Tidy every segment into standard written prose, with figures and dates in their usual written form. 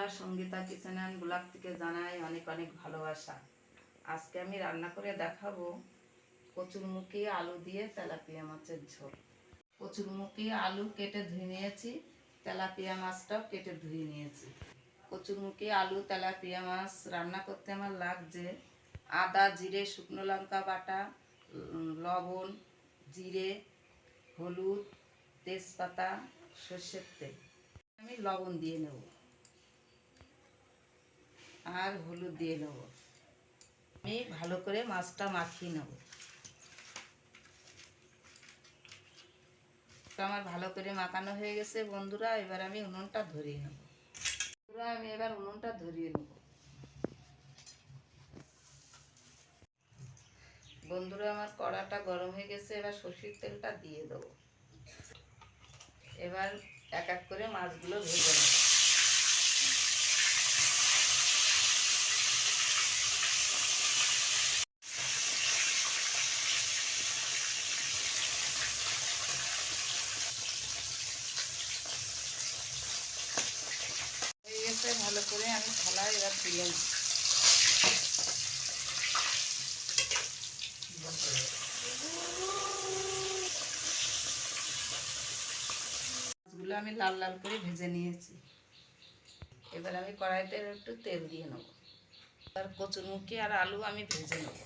বন্ধুরা, Sangeeta kitchen and blog থেকে জানাই অনেক অনেক ভালোবাসা। আজকে আমি রান্না করে দেখাবো কচুরমুখী আলু দিয়ে তেলাপিয়া মাছের ঝোল। কচুরমুখী আলু কেটে ধুয়ে নিয়েছি, তেলাপিয়া মাছটাও কেটে ধুয়ে নিয়েছি। কচুরমুখী আলু তেলাপিয়া মাছ রান্না করতে আমার লাগছে আদা, জিরে, শুকনো লঙ্কা বাটা, লবণ, জিরে, হলুদ, তেজপাতা, সর্ষের তেল। আমি লবণ দিয়ে নেব আর হলুদ দিয়ে নেব। আমি ভালো করে মাছটা মাখিয়ে নেব। আমার ভালো করে মাখানো হয়ে গেছে বন্ধুরা। এবার আমি উনুনটা ধরিয়ে নেব। উনুনটা ধরিয়ে নেব বন্ধুরা। আমার কড়াটা গরম হয়ে গেছে, এবার সরষের তেলটা দিয়ে দেবো। এবার এক এক করে মাছগুলো ভেজে নেব। হয়ে গেছে ভালো করে, আমি থালায় এবার তুলে নেব। মাছগুলো আমি লাল লাল করে ভেজে নিয়েছি। এবার আমি কড়াইতে একটু তেল দিয়ে নেব। আর কচুরমুখী আর আলু আমি ভেজে নেব।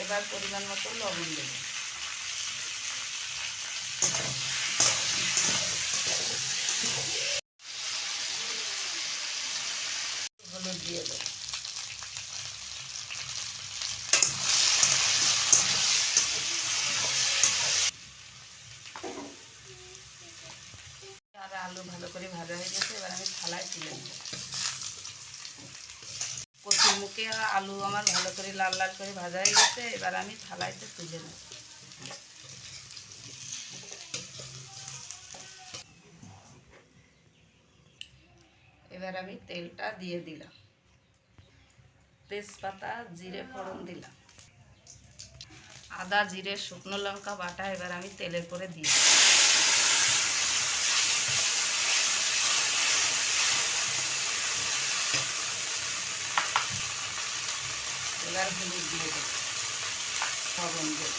এবার পরিমাণ মতো লবণ দেব। হলুদ দিয়ে দেব। আর আলু ভালো করে ভাজা হয়ে গেছে, এবার আমি থালায় তুলে নেব। কচুরমুখী আর আলু আমার ভালো করে লাল লাল করে ভাজা হয়ে গেছে, এবার আমি থালাইতে তুলে নেব। এবার আমি তেলটা দিয়ে দিলাম, তেজপাতা, জিরে ফোড়ন দিলাম, আদা, জিরে, শুকনো লঙ্কা বাটা এবার আমি তেলে করে দিই। এবার হলুদ দিয়ে দেব, লবণ দেব।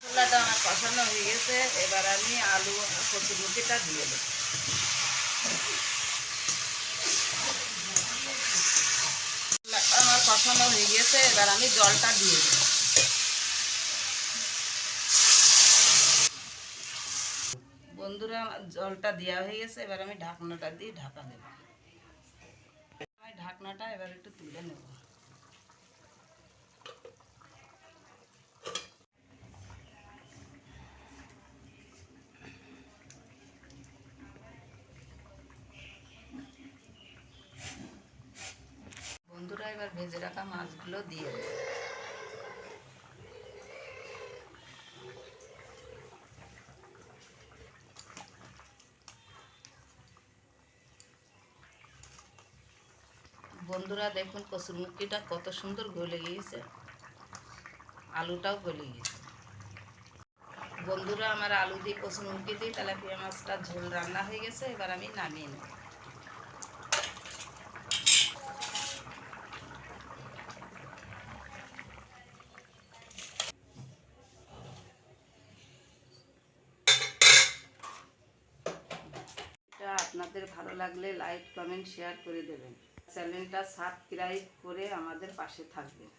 মশলাটা আমার কষানো হয়ে গেছে, এবার আমি আলু আর কচুরমুখিটা দিয়ে দেব। আমার কষানো হয়ে গেছে, এবার আমি জলটা দিয়ে দেব। বন্ধুরা, আমার জলটা দেওয়া হয়ে গেছে, এবার আমি ঢাকনাটা দিয়ে ঢাকা দেব। আমি ঢাকনাটা এবার একটু তুলে নেব। বন্ধুরা, এবার ভেজে রাখা মাছগুলো দিয়ে দেব। বন্ধুরা দেখুন, কচুরমুখিটা কত সুন্দর গলে গিয়েছে, আলুটাও গলে গিয়েছে। বন্ধুরা, আমার আলু দিয়ে কচুরমুখি দিয়ে তেলাপিয়া মাছটা ঝোল রান্না হয়ে গেছে, এবার আমি নামিয়ে নেব। এটা আপনাদের ভালো লাগলে লাইক, কমেন্ট, শেয়ার করে দেবেন। চ্যানেলটা সাবস্ক্রাইব করে আমাদের পাশে থাকবেন।